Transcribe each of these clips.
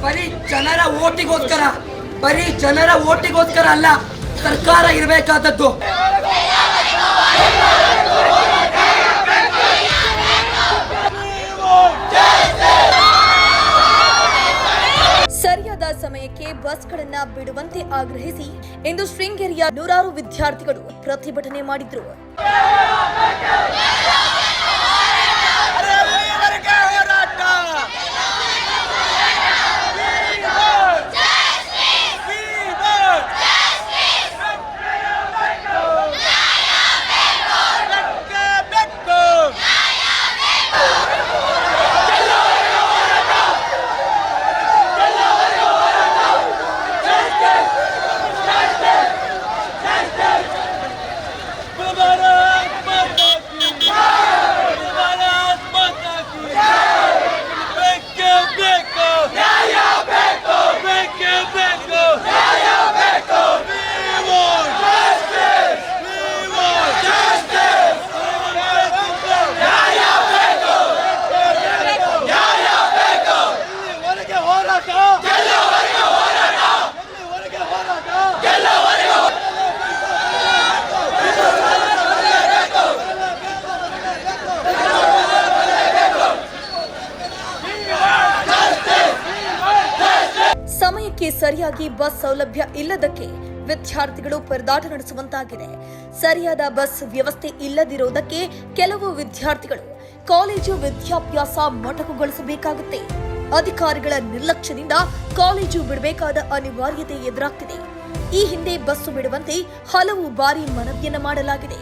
ಬರೀ ಜನರ ಓಟಿಗೋಸ್ಕರ ಅಲ್ಲ ಸರ್ಕಾರ ಇರಬೇಕಾದದ್ದು. ಸರಿಯಾದ ಸಮಯಕ್ಕೆ ಬಸ್ಗಳನ್ನ ಬಿಡುವಂತೆ ಆಗ್ರಹಿಸಿ ಇಂದು ಶೃಂಗೇರಿಯ ನೂರಾರು ವಿದ್ಯಾರ್ಥಿಗಳು ಪ್ರತಿಭಟನೆ ಮಾಡಿದ್ರು. ಸಮಯಕ್ಕೆ ಸರಿಯಾಗಿ ಬಸ್ ಸೌಲಭ್ಯ ಇಲ್ಲದಕ್ಕೆ ವಿದ್ಯಾರ್ಥಿಗಳು ಪರದಾಟ ನಡೆಸುವಂತಾಗಿದೆ. ಸರಿಯಾದ ಬಸ್ ವ್ಯವಸ್ಥೆ ಇಲ್ಲದಿರುವುದಕ್ಕೆ ಕೆಲವು ವಿದ್ಯಾರ್ಥಿಗಳು ಕಾಲೇಜು ವಿದ್ಯಾಭ್ಯಾಸ ಮೊಟಕುಗೊಳಿಸಬೇಕಾಗುತ್ತೆ. ಅಧಿಕಾರಿಗಳ ನಿರ್ಲಕ್ಷ್ಯದಿಂದ ಕಾಲೇಜು ಬಿಡಬೇಕಾದ ಅನಿವಾರ್ಯತೆ ಎದುರಾಗ್ತಿದೆ. ಈ ಹಿಂದೆ ಬಸ್ಸು ಬಿಡುವಂತೆ ಹಲವು ಬಾರಿ ಮನವಿಯನ್ನ ಮಾಡಲಾಗಿದೆ.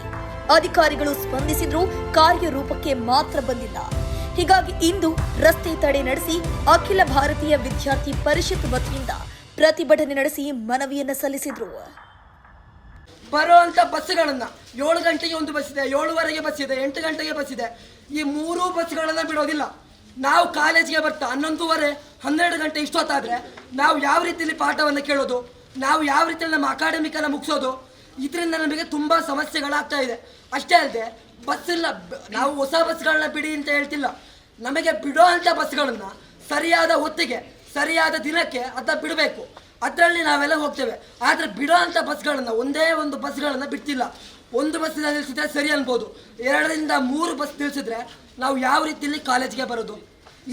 ಅಧಿಕಾರಿಗಳು ಸ್ಪಂದಿಸಿದ್ರೂ ಕಾರ್ಯರೂಪಕ್ಕೆ ಮಾತ್ರ ಬಂದಿಲ್ಲ. ಹೀಗಾಗಿ ಇಂದು ರಸ್ತೆ ತಡೆ ನಡೆಸಿ ಅಖಿಲ ಭಾರತೀಯ ವಿದ್ಯಾರ್ಥಿ ಪರಿಷತ್ ವತಿಯಿಂದ ಪ್ರತಿಭಟನೆ ನಡೆಸಿ ಮನವಿಯನ್ನ ಸಲ್ಲಿಸಿದ್ರು. ಬರುವಂತ ಬಸ್ಗಳನ್ನ 7 ಗಂಟೆಗೆ ಒಂದು ಬಸ್ ಇದೆ, 7:15ಗೆ ಬಸ್ ಇದೆ, 8 ಗಂಟೆಗೆ ಬಸ್ ಇದೆ. ಈ 3 ಬಸ್ಗಳನ್ನ ಬಿಡೋದಿಲ್ಲ. ನಾವು ಕಾಲೇಜಿಗೆ ಬರ್ತಾ 11:30, 12 ಗಂಟೆ ಇಷ್ಟೊತ್ತಾದ್ರೆ ನಾವು ಯಾವ ರೀತಿಯಲ್ಲಿ ಪಾಠವನ್ನು ಕೇಳೋದು, ನಾವು ಯಾವ ರೀತಿಯಲ್ಲಿ ನಮ್ಮ ಅಕಾಡೆಮಿಕನ್ನ ಮುಗಿಸೋದು? ಇದರಿಂದ ನಮಗೆ ತುಂಬಾ ಸಮಸ್ಯೆಗಳಾಗ್ತಾ ಇದೆ. ಅಷ್ಟೇ ಅಲ್ಲದೆ ಬಸ್ ಇಲ್ಲ, ನಾವು ಹೊಸ ಬಸ್ಗಳನ್ನ ಬಿಡಿ ಅಂತ ಹೇಳ್ತಿಲ್ಲ. ನಮಗೆ ಬಿಡೋ ಅಂತ ಬಸ್ಗಳನ್ನ ಸರಿಯಾದ ಹೊತ್ತಿಗೆ ಸರಿಯಾದ ದಿನಕ್ಕೆ ಅದ ಬಿಡಬೇಕು. ಅದರಲ್ಲಿ ನಾವೆಲ್ಲ ಹೋಗ್ತೇವೆ. ಆದರೆ ಬಿಡೋ ಅಂತ ಬಸ್ಗಳನ್ನ ಒಂದೇ ಒಂದು ಬಸ್ಗಳನ್ನ ಬಿಡ್ತಿಲ್ಲ. ಒಂದು ಬಸ್ ನಿಲ್ಲಿಸಿದ್ರೆ ಸರಿ ಅನ್ಬೋದು, 2ರಿಂದ 3 ಬಸ್ ನಿಲ್ಲಿಸಿದ್ರೆ ನಾವು ಯಾವ ರೀತಿಯಲ್ಲಿ ಕಾಲೇಜ್ಗೆ ಬರೋದು?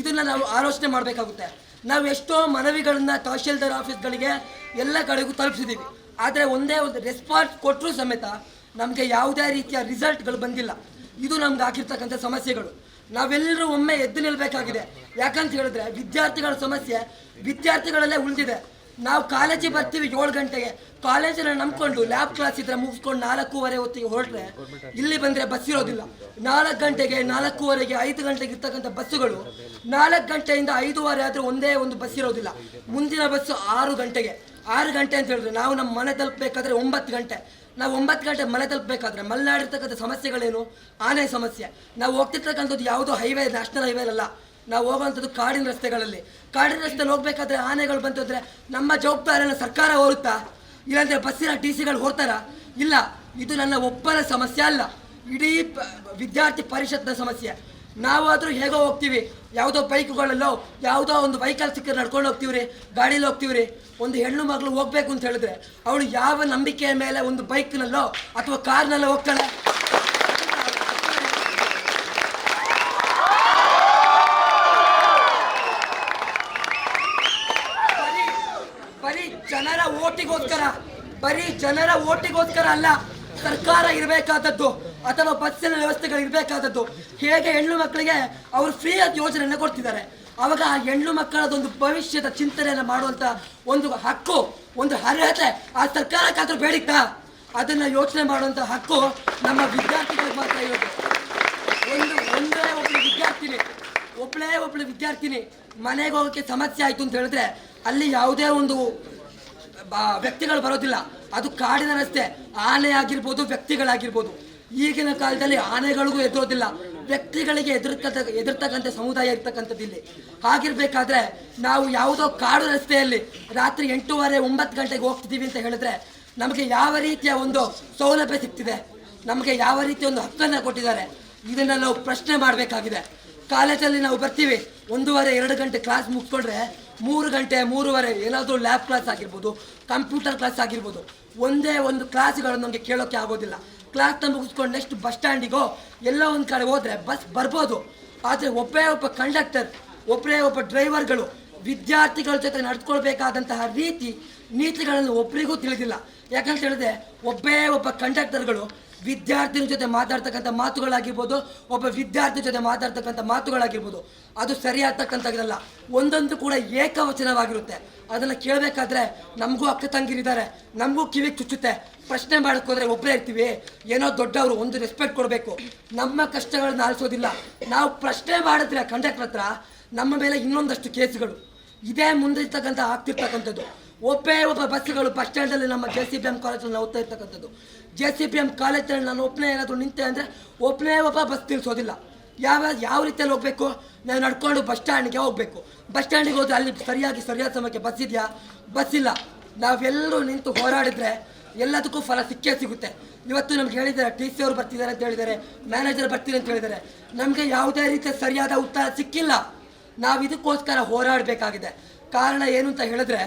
ಇದನ್ನ ನಾವು ಆಲೋಚನೆ ಮಾಡಬೇಕಾಗುತ್ತೆ. ನಾವು ಎಷ್ಟೋ ಮನವಿಗಳನ್ನ ತಹಶೀಲ್ದಾರ್ ಆಫೀಸ್ಗಳಿಗೆ ಎಲ್ಲ ಕಡೆಗೂ ತಲುಪಿಸಿದ್ದೀವಿ. ಆದರೆ ಒಂದೇ ಒಂದು ರೆಸ್ಪಾನ್ಸ್ ಕೊಟ್ಟರೂ ಸಮೇತ ನಮಗೆ ಯಾವುದೇ ರೀತಿಯ ರಿಸಲ್ಟ್ಗಳು ಬಂದಿಲ್ಲ. ಇದು ನಮ್ಗೆ ಆಗಿರ್ತಕ್ಕಂಥ ಸಮಸ್ಯೆಗಳು. ನಾವೆಲ್ಲರೂ ಒಮ್ಮೆ ಎದ್ದು ನಿಲ್ಲಬೇಕಾಗಿದೆ. ಯಾಕಂತ ಹೇಳಿದ್ರೆ ವಿದ್ಯಾರ್ಥಿಗಳ ಸಮಸ್ಯೆ ವಿದ್ಯಾರ್ಥಿಗಳಲ್ಲೇ ಉಳಿದಿದೆ. ನಾವು ಕಾಲೇಜಿಗೆ ಬರ್ತೀವಿ 7 ಗಂಟೆಗೆ, ಕಾಲೇಜನ್ನ ನಂಬ್ಕೊಂಡು ಲ್ಯಾಬ್ ಕ್ಲಾಸ್ ಇದ್ರೆ ಮುಗಿಸ್ಕೊಂಡು 4:15 ಹೊತ್ತಿಗೆ ಹೊರಟ್ರೆ ಇಲ್ಲಿ ಬಂದರೆ ಬಸ್ ಇರೋದಿಲ್ಲ. 4 ಗಂಟೆಗೆ, 4:15ಗೆ, 5 ಗಂಟೆಗೆ ಇರ್ತಕ್ಕಂಥ ಬಸ್ಸುಗಳು 4 ಗಂಟೆಯಿಂದ 5:15 ಆದರೆ ಒಂದೇ ಒಂದು ಬಸ್ ಇರೋದಿಲ್ಲ. ಮುಂದಿನ ಬಸ್ಸು 6 ಗಂಟೆಗೆ. 6 ಗಂಟೆ ಅಂತ ಹೇಳಿದ್ರೆ ನಾವು ನಮ್ಮ ಮನೆ ತಲುಪಬೇಕಾದ್ರೆ 9 ಗಂಟೆ. ನಾವು 9 ಗಂಟೆ ಮನೆ ತಲುಪಬೇಕಾದ್ರೆ ಮಲೆನಾಡಿರ್ತಕ್ಕಂಥ ಸಮಸ್ಯೆಗಳೇನು? ಆನೆ ಸಮಸ್ಯೆ. ನಾವು ಹೋಗ್ತಿರ್ತಕ್ಕಂಥದ್ದು ಯಾವುದೋ ಹೈವೇ, ನ್ಯಾಷನಲ್ ಹೈವೇ ಅಲ್ಲ. ನಾವು ಹೋಗುವಂಥದ್ದು ಕಾಡಿನ ರಸ್ತೆಗಳಲ್ಲಿ. ಕಾಡಿನ ರಸ್ತೆಯಲ್ಲಿ ಹೋಗ್ಬೇಕಾದ್ರೆ ಆನೆಗಳು ಬಂತಂದ್ರೆ ನಮ್ಮ ಜವಾಬ್ದಾರಿಯನ್ನು ಸರ್ಕಾರ ಹೊರುತ್ತಾ? ಇಲ್ಲಾಂದ್ರೆ ಬಸ್ಸಿನ TCಗಳು ಹೊರ್ತಾರ? ಇಲ್ಲ. ಇದು ನನ್ನ ಒಬ್ಬರ ಸಮಸ್ಯೆ ಅಲ್ಲ, ಇಡೀ ವಿದ್ಯಾರ್ಥಿ ಪರಿಷತ್ನ ಸಮಸ್ಯೆ. ನಾವಾದರೂ ಹೇಗೋ ಹೋಗ್ತೀವಿ, ಯಾವುದೋ ಬೈಕ್ಗಳಲ್ಲೋ ಯಾವುದೋ ಒಂದು ವೆಹಿಕಲ್ ಸಿಕ್ಕರೆ ನಡ್ಕೊಂಡು ಹೋಗ್ತೀವ್ರಿ, ಗಾಡೀಲಿ ಹೋಗ್ತೀವ್ರಿ. ಒಂದು ಹೆಣ್ಣು ಮಗಳು ಹೋಗ್ಬೇಕು ಅಂತ ಹೇಳಿದ್ರೆ ಅವಳು ಯಾವ ನಂಬಿಕೆಯ ಮೇಲೆ ಒಂದು ಬೈಕ್ನಲ್ಲೋ ಅಥವಾ ಕಾರ್ನಲ್ಲೋ ಹೋಗ್ತಾಳೆ? ಬರೀ ಜನರ ಓಟಿಗೋಸ್ಕರ ಅಲ್ಲ ಸರ್ಕಾರ ಇರಬೇಕಾದದ್ದು ಅಥವಾ ಬಸ್ಸಿನ ವ್ಯವಸ್ಥೆಗಳು ಇರಬೇಕಾದದ್ದು. ಹೇಗೆ ಹೆಣ್ಣು ಮಕ್ಕಳಿಗೆ ಅವರು ಫ್ರೀ ಆದ ಯೋಜನೆಯನ್ನು ಕೊಡ್ತಿದ್ದಾರೆ, ಅವಾಗ ಆ ಹೆಣ್ಣು ಮಕ್ಕಳದೊಂದು ಭವಿಷ್ಯದ ಚಿಂತನೆಯನ್ನು ಮಾಡುವಂತ ಒಂದು ಹಕ್ಕು, ಒಂದು ಅರ್ಹತೆ ಆ ಸರ್ಕಾರಕ್ಕಾದ್ರೂ ಬೇಡಿತ್ತಾ? ಅದನ್ನ ಯೋಚನೆ ಮಾಡುವಂತ ಹಕ್ಕು ನಮ್ಮ ವಿದ್ಯಾರ್ಥಿಗಳಿಗೆ ಮಾತ್ರ ಇರೋದು. ಒಬ್ಬಳೇ ಒಬ್ಳು ವಿದ್ಯಾರ್ಥಿನಿ ಮನೆಗೆ ಹೋಗೋಕ್ಕೆ ಸಮಸ್ಯೆ ಆಯ್ತು ಅಂತ ಹೇಳಿದ್ರೆ ಅಲ್ಲಿ ಯಾವುದೇ ಒಂದು ವ್ಯಕ್ತಿಗಳು ಬರೋದಿಲ್ಲ. ಅದು ಕಾಡಿನ ರಸ್ತೆ, ಆನೆ ಆಗಿರ್ಬೋದು, ವ್ಯಕ್ತಿಗಳಾಗಿರ್ಬೋದು. ಈಗಿನ ಕಾಲದಲ್ಲಿ ಆನೆಗಳಿಗೂ ಎದುರೋದಿಲ್ಲ, ವ್ಯಕ್ತಿಗಳಿಗೆ ಎದುರ್ತಕ್ಕಂಥ ಸಮುದಾಯ ಇರ್ತಕ್ಕಂಥದ್ದು ಇಲ್ಲಿ. ಹಾಗಿರ್ಬೇಕಾದ್ರೆ ನಾವು ಯಾವುದೋ ಕಾಡು ರಸ್ತೆಯಲ್ಲಿ ರಾತ್ರಿ 8:30, 9 ಗಂಟೆಗೆ ಹೋಗ್ತಿದ್ದೀವಿ ಅಂತ ಹೇಳಿದ್ರೆ ನಮಗೆ ಯಾವ ರೀತಿಯ ಒಂದು ಸೌಲಭ್ಯ ಸಿಗ್ತಿದೆ? ನಮಗೆ ಯಾವ ರೀತಿಯ ಒಂದು ಹಕ್ಕನ್ನು ಕೊಟ್ಟಿದ್ದಾರೆ? ಇದನ್ನು ನಾವು ಪ್ರಶ್ನೆ ಮಾಡಬೇಕಾಗಿದೆ. ಕಾಲೇಜಲ್ಲಿ ನಾವು ಬರ್ತೀವಿ 1:30, 2 ಗಂಟೆ ಕ್ಲಾಸ್ ಮುಗಿಸ್ಕೊಂಡ್ರೆ 3 ಗಂಟೆ 3:30 ಏನಾದರೂ ಲ್ಯಾಬ್ ಕ್ಲಾಸ್ ಆಗಿರ್ಬೋದು, ಕಂಪ್ಯೂಟರ್ ಕ್ಲಾಸ್ ಆಗಿರ್ಬೋದು, ಒಂದೇ ಒಂದು ಕ್ಲಾಸ್ಗಳನ್ನು ನಮಗೆ ಕೇಳೋಕ್ಕೆ ಆಗೋದಿಲ್ಲ. ಕ್ಲಾಸ್ನ ಮುಗಿಸ್ಕೊಂಡು ನೆಕ್ಸ್ಟ್ ಬಸ್ ಸ್ಟ್ಯಾಂಡಿಗೋ ಎಲ್ಲ ಒಂದು ಕಡೆ ಹೋದರೆ ಬಸ್ ಬರ್ಬೋದು. ಆದರೆ ಒಬ್ಬ ಕಂಡಕ್ಟರ್, ಒಬ್ಬ ಡ್ರೈವರ್ಗಳು ವಿದ್ಯಾರ್ಥಿಗಳ ಜೊತೆ ನಡೆದುಕೊಳ್ಬೇಕಾದಂತಹ ನೀತಿಗಳನ್ನು ಒಬ್ಬರಿಗೂ ತಿಳಿದಿಲ್ಲ. ಯಾಕಂತ ಹೇಳಿದ್ರೆ ಒಬ್ಬ ಕಂಡಕ್ಟರ್ಗಳು ವಿದ್ಯಾರ್ಥಿನ ಜೊತೆ ಮಾತಾಡ್ತಕ್ಕಂಥ ಮಾತುಗಳಾಗಿರ್ಬೋದು, ಒಬ್ಬ ವಿದ್ಯಾರ್ಥಿ ಜೊತೆ ಮಾತಾಡ್ತಕ್ಕಂಥ ಮಾತುಗಳಾಗಿರ್ಬೋದು, ಅದು ಸರಿಯಾಗ್ತಕ್ಕಂಥದ್ದಲ್ಲ. ಒಂದೊಂದು ಕೂಡ ಏಕವಚನವಾಗಿರುತ್ತೆ. ಅದನ್ನು ಕೇಳಬೇಕಾದ್ರೆ ನಮಗೂ ಅಕ್ಕ ತಂಗಿರಿದ್ದಾರೆ, ನಮಗೂ ಕಿವಿಗೆ ಚುಚ್ಚುತ್ತೆ. ಪ್ರಶ್ನೆ ಮಾಡೋಕ್ಕೋದ್ರೆ ಒಬ್ಬರೇ ಇರ್ತೀವಿ, ಏನೋ ದೊಡ್ಡವರು, ಒಂದು ರೆಸ್ಪೆಕ್ಟ್ ಕೊಡಬೇಕು. ನಮ್ಮ ಕಷ್ಟಗಳನ್ನ ಆಲಿಸೋದಿಲ್ಲ. ನಾವು ಪ್ರಶ್ನೆ ಮಾಡಿದ್ರೆ ಕಂಡಕ್ಟರ್ ಹತ್ರ ನಮ್ಮ ಮೇಲೆ ಇನ್ನೊಂದಷ್ಟು ಕೇಸುಗಳು ಇದೇ ಮುಂದೆ ಆಗ್ತಿರ್ತಕ್ಕಂಥದ್ದು. ಒಬ್ಬ ಬಸ್ಸುಗಳು ಬಸ್ ಸ್ಟ್ಯಾಂಡಲ್ಲಿ ನಮ್ಮ JCPM ಕಾಲೇಜಲ್ಲಿ ನಾವು ಓದ್ತಾ ಇರ್ತಕ್ಕಂಥದ್ದು. JCPM ಕಾಲೇಜಲ್ಲಿ ನಾನು ಒಬ್ಬನೇ ಏನಾದರೂ ನಿಂತೆ ಅಂದರೆ ಒಬ್ಬ ಬಸ್ ನಿಲ್ಲಿಸೋದಿಲ್ಲ. ಯಾವ ರೀತಿಯಲ್ಲಿ ಹೋಗಬೇಕು? ನಾವು ನಡ್ಕೊಂಡು ಬಸ್ ಸ್ಟ್ಯಾಂಡ್ಗೆ ಹೋಗಬೇಕು. ಬಸ್ ಸ್ಟ್ಯಾಂಡಿಗೆ ಹೋದ್ರೆ ಅಲ್ಲಿ ಸರಿಯಾದ ಸಮಯಕ್ಕೆ ಬಸ್ ಇದೆಯಾ? ಬಸ್ ಇಲ್ಲ. ನಾವೆಲ್ಲರೂ ನಿಂತು ಹೋರಾಡಿದ್ರೆ ಎಲ್ಲದಕ್ಕೂ ಫಲ ಸಿಗುತ್ತೆ. ಇವತ್ತು ನಮ್ಗೆ ಹೇಳಿದ್ದಾರೆ TC ಅವರು ಬರ್ತಿದ್ದಾರೆ ಅಂತ ಹೇಳಿದ್ದಾರೆ, ಮ್ಯಾನೇಜರ್ ಬರ್ತೀರಿ ಅಂತ ಹೇಳಿದ್ದಾರೆ. ನಮಗೆ ಯಾವುದೇ ರೀತಿಯ ಸರಿಯಾದ ಉತ್ತರ ಸಿಕ್ಕಿಲ್ಲ. ನಾವು ಇದಕ್ಕೋಸ್ಕರ ಹೋರಾಡಬೇಕಾಗಿದೆ. ಕಾರಣ ಏನು ಅಂತ ಹೇಳಿದ್ರೆ,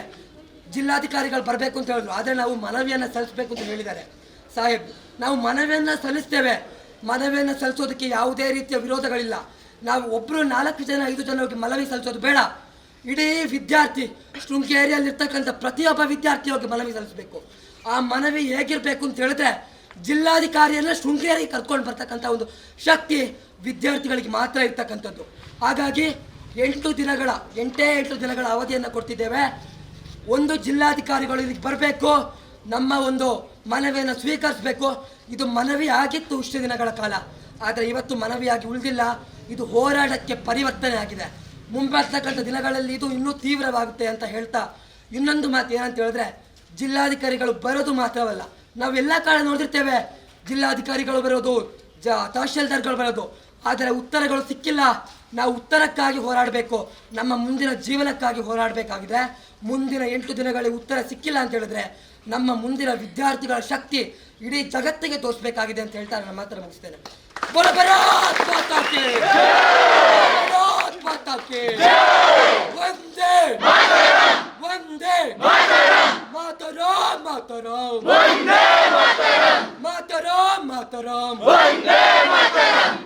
ಜಿಲ್ಲಾಧಿಕಾರಿಗಳು ಬರಬೇಕು ಅಂತ ಹೇಳಿದ್ರು, ಆದರೆ ನಾವು ಮನವಿಯನ್ನು ಸಲ್ಲಿಸಬೇಕು ಅಂತ ಹೇಳಿದ್ದಾರೆ ಸಾಹೇಬ್. ನಾವು ಮನವಿಯನ್ನು ಸಲ್ಲಿಸ್ತೇವೆ. ಮನವಿಯನ್ನು ಸಲ್ಲಿಸೋದಕ್ಕೆ ಯಾವುದೇ ರೀತಿಯ ವಿರೋಧಗಳಿಲ್ಲ. ನಾವು ಒಬ್ಬರು 4 ಜನ 5 ಜನ ಹೋಗಿ ಮನವಿ ಸಲ್ಲಿಸೋದು ಬೇಡ. ಇಡೀ ವಿದ್ಯಾರ್ಥಿ, ಶೃಂಗೇರಿಯಲ್ಲಿರ್ತಕ್ಕಂಥ ಪ್ರತಿಯೊಬ್ಬ ವಿದ್ಯಾರ್ಥಿ ಹೋಗಿ ಮನವಿ ಸಲ್ಲಿಸಬೇಕು. ಆ ಮನವಿ ಹೇಗಿರಬೇಕು ಅಂತ ಹೇಳಿದ್ರೆ, ಜಿಲ್ಲಾಧಿಕಾರಿಯನ್ನು ಶೃಂಗೇರಿಗೆ ಕರ್ಕೊಂಡು ಬರ್ತಕ್ಕಂಥ ಒಂದು ಶಕ್ತಿ ವಿದ್ಯಾರ್ಥಿಗಳಿಗೆ ಮಾತ್ರ ಇರ್ತಕ್ಕಂಥದ್ದು. ಹಾಗಾಗಿ 8 ದಿನಗಳ ಅವಧಿಯನ್ನು ಕೊಡ್ತಿದ್ದೇವೆ. ಒಂದು ಜಿಲ್ಲಾಧಿಕಾರಿಗಳು ಇಲ್ಲಿಗೆ ಬರಬೇಕು, ನಮ್ಮ ಒಂದು ಮನವಿಯನ್ನು ಸ್ವೀಕರಿಸಬೇಕು. ಇದು ಮನವಿ ಆಗಿತ್ತು ಇಷ್ಟು ದಿನಗಳ ಕಾಲ, ಆದರೆ ಇವತ್ತು ಮನವಿಯಾಗಿ ಉಳಿದಿಲ್ಲ. ಇದು ಹೋರಾಟಕ್ಕೆ ಪರಿವರ್ತನೆ ಆಗಿದೆ. ಮುಂಬರ್ತಕ್ಕಂಥ ದಿನಗಳಲ್ಲಿ ಇದು ಇನ್ನೂ ತೀವ್ರವಾಗುತ್ತೆ ಅಂತ ಹೇಳ್ತಾ, ಇನ್ನೊಂದು ಮಾತು ಏನಂತ ಹೇಳಿದ್ರೆ, ಜಿಲ್ಲಾಧಿಕಾರಿಗಳು ಬರೋದು ಮಾತ್ರವಲ್ಲ, ನಾವೆಲ್ಲ ಕಾಲ ನೋಡಿರ್ತೇವೆ ಜಿಲ್ಲಾಧಿಕಾರಿಗಳು ಬರೋದು, ತಹಶೀಲ್ದಾರ್ಗಳು ಬರೋದು, ಆದರೆ ಉತ್ತರಗಳು ಸಿಕ್ಕಿಲ್ಲ. ನಾವು ಉತ್ತರಕ್ಕಾಗಿ ಹೋರಾಡಬೇಕು, ನಮ್ಮ ಮುಂದಿನ ಜೀವನಕ್ಕಾಗಿ ಹೋರಾಡಬೇಕಾಗಿದೆ. ಮುಂದಿನ 8 ದಿನಗಳಿಗೆ ಉತ್ತರ ಸಿಕ್ಕಿಲ್ಲ ಅಂತ ಹೇಳಿದ್ರೆ, ನಮ್ಮ ಮುಂದಿನ ವಿದ್ಯಾರ್ಥಿಗಳ ಶಕ್ತಿ ಇಡೀ ಜಗತ್ತಿಗೆ ತೋರಿಸಬೇಕಾಗಿದೆ ಅಂತ ಹೇಳ್ತಾ ನಾನು ಮಾತ್ರ ಮುಗಿಸ್ತೇನೆ. ವಂದೇ ಮಾತರಂ.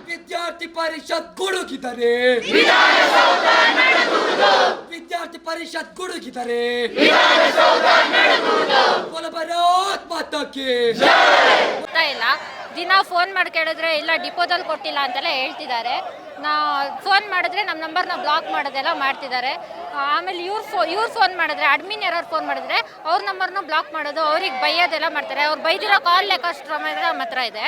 ವಿದ್ಯಾರ್ಥಿ ಪರಿಷತ್ ಗುಡುಗಿದರೆ, ವಿದ್ಯಾರ್ಥಿ ಪರಿಷತ್ ಗುಡುಗಿದರೆ, ಇಲ್ಲ. ದಿನ ಫೋನ್ ಮಾಡಿ ಕೇಳಿದ್ರೆ ಇಲ್ಲ ಡಿಪೋದಲ್ಲಿ ಕೊಟ್ಟಿಲ್ಲ ಅಂತೆಲ್ಲ ಹೇಳ್ತಿದ್ದಾರೆ. ಫೋನ್ ಮಾಡಿದ್ರೆ ನಮ್ಮ ನಂಬರ್ನ ಬ್ಲಾಕ್ ಮಾಡೋದೆಲ್ಲ ಮಾಡ್ತಿದ್ದಾರೆ. ಆಮೇಲೆ ಇವ್ರು ಫೋನ್ ಮಾಡಿದ್ರೆ, ಅಡ್ಮಿನ್ ಯಾರು ಫೋನ್ ಮಾಡಿದ್ರೆ ಅವ್ರ ನಂಬರ್ನ ಬ್ಲಾಕ್ ಮಾಡೋದು, ಅವ್ರಿಗೆ ಬೈಯೋದೆಲ್ಲ ಮಾಡ್ತಾರೆ. ಅವ್ರು ಬೈದಿರೋ ಕಾಲ್ ಲೆಕ್ಕಷ್ಟು ನಮ್ಮ ಹತ್ರ ಇದೆ.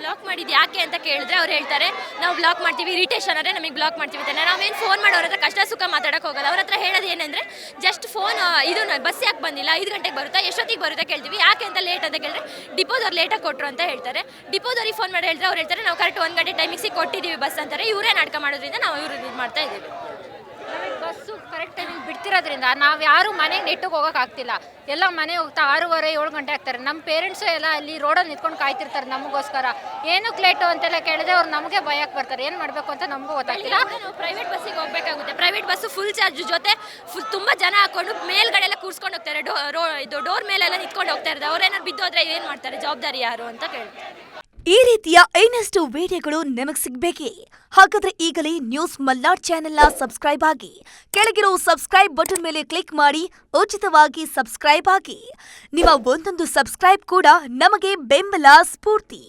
ಬ್ಲಾಕ್ ಮಾಡಿದ್ದು ಯಾಕೆ ಅಂತ ಕೇಳಿದ್ರೆ ಅವ್ರು ಹೇಳ್ತಾರೆ, ನಾವು ಬ್ಲಾಕ್ ಮಾಡ್ತೀವಿ, ಇರಿಟೇಷನ್ ಆದರೆ ನಮಗೆ ಬ್ಲಾಕ್ ಮಾಡ್ತೀವಿ ಅಂತ. ನಾವೇನು ಫೋನ್ ಮಾಡೋರ ಹತ್ರ ಕಷ್ಟ ಸುಖ ಮಾತಾಡೋಕೆ ಹೋಗೋದು. ಅವ್ರ ಹತ್ರ ಹೇಳೋದು ಏನಂದರೆ, ಜಸ್ಟ್ ಫೋನ್ ಇದು ಬಸ್ ಯಾಕೆ ಬಂದಿಲ್ಲ, 5 ಗಂಟೆಗೆ ಬರುತ್ತಾ, ಎಷ್ಟೊತ್ತಿಗೆ ಬರುತ್ತೆ ಕೇಳ್ತೀವಿ. ಯಾಕೆ ಅಂತ ಲೇಟ್ ಅಂತ ಕೇಳಿದ್ರೆ ಡಿಪೋದವ್ರು ಲೇಟಾಗಿ ಕೊಟ್ಟರು ಅಂತ ಹೇಳ್ತಾರೆ. ಡಿಪೋದವ್ರಿಗೆ ಫೋನ್ ಮಾಡಿ ಹೇಳಿದ್ರೆ ಅವ್ರು ಹೇಳ್ತಾರೆ, ನಾವು ಕರೆಕ್ಟ್ 1 ಗಂಟೆ ಟೈಮಿಗೆ ಕೊಟ್ಟಿದ್ದೀವಿ ಬಸ್ ಅಂತಾರೆ. ಇವರೇ ನಾಟಕ ಮಾಡೋದ್ರಿಂದ ನಾವು ಇವ್ರು ಇದು ಮಾಡ್ತಾ ಇದ್ದೀವಿ. ಬಸ್ಸು ಕರೆಕ್ಟ್ ಟೈಮಿಗೆ ಬಿಡ್ತಿರೋದ್ರಿಂದ ನಾವು ಯಾರು ಮನೆಗೆ ನೆಟ್ಟಿಗೆ ಹೋಗೋಕ್ಕಾಗ್ತಿಲ್ಲ. ಎಲ್ಲ ಮನೆ ಹೋಗ್ತಾ 6:30 7 ಗಂಟೆ ಆಗ್ತಾರೆ. ನಮ್ಮ ಪೇರೆಂಟ್ಸು ಎಲ್ಲ ಅಲ್ಲಿ ರೋಡಲ್ಲಿ ನಿಂತ್ಕೊಂಡು ಕಾಯ್ತಿರ್ತಾರೆ ನಮಗೋಸ್ಕರ. ಏನಕ್ಕೆ ಲೇಟು ಅಂತೆಲ್ಲ ಕೇಳಿದ್ರೆ ಅವ್ರು ನಮಗೆ ಭಯಕ್ಕೆ ಬರ್ತಾರೆ. ಏನು ಮಾಡಬೇಕು ಅಂತ ನಮಗೂ ಗೊತ್ತಾಗ್ತಿಲ್ಲ. ನಾವು ಪ್ರೈವೇಟ್ ಬಸ್ಸಿಗೆ ಹೋಗಬೇಕಾಗುತ್ತೆ. ಪ್ರೈವೇಟ್ ಬಸ್ಸು ಫುಲ್ ಚಾರ್ಜ್ ಜೊತೆ ತುಂಬ ಜನ ಹಾಕೊಂಡು ಮೇಲ್ಗಡೆ ಎಲ್ಲ ಕೂರ್ಸ್ಕೊಂಡು ಹೋಗ್ತಾರೆ. ಡೋರ್ ಮೇಲೆಲ್ಲ ನಿಂತ್ಕೊಂಡು ಹೋಗ್ತಾ ಇರ್ತಾರೆ. ಅವ್ರೇನಾದ್ರು ಬಿದ್ದೋದ್ರೆ ಏನು ಮಾಡ್ತಾರೆ, ಜವಾಬ್ದಾರಿ ಯಾರು ಅಂತ ಕೇಳ್ತಾರೆ. ಈ ರೀತಿಯ ಇನ್ನಷ್ಟು ವಿಡಿಯೋಗಳು ನಿಮಗೆ ಸಿಗಬೇಕೇ? ಹಾಗಾದ್ರೆ ಈಗಲೇ ನ್ಯೂಸ್ ಮಲ್ನಾಡ್ ಚಾನೆಲ್ನ ಸಬ್ಸ್ಕ್ರೈಬ್ ಆಗಿ, ಕೆಳಗಿರೋ ಸಬ್ಸ್ಕ್ರೈಬ್ ಬಟನ್ ಮೇಲೆ ಕ್ಲಿಕ್ ಮಾಡಿ ಉಚಿತವಾಗಿ ಸಬ್ಸ್ಕ್ರೈಬ್ ಆಗಿ. ನಿಮ್ಮ ಒಂದೊಂದು ಸಬ್ಸ್ಕ್ರೈಬ್ ಕೂಡ ನಮಗೆ ಬೆಂಬಲ ಸ್ಫೂರ್ತಿ.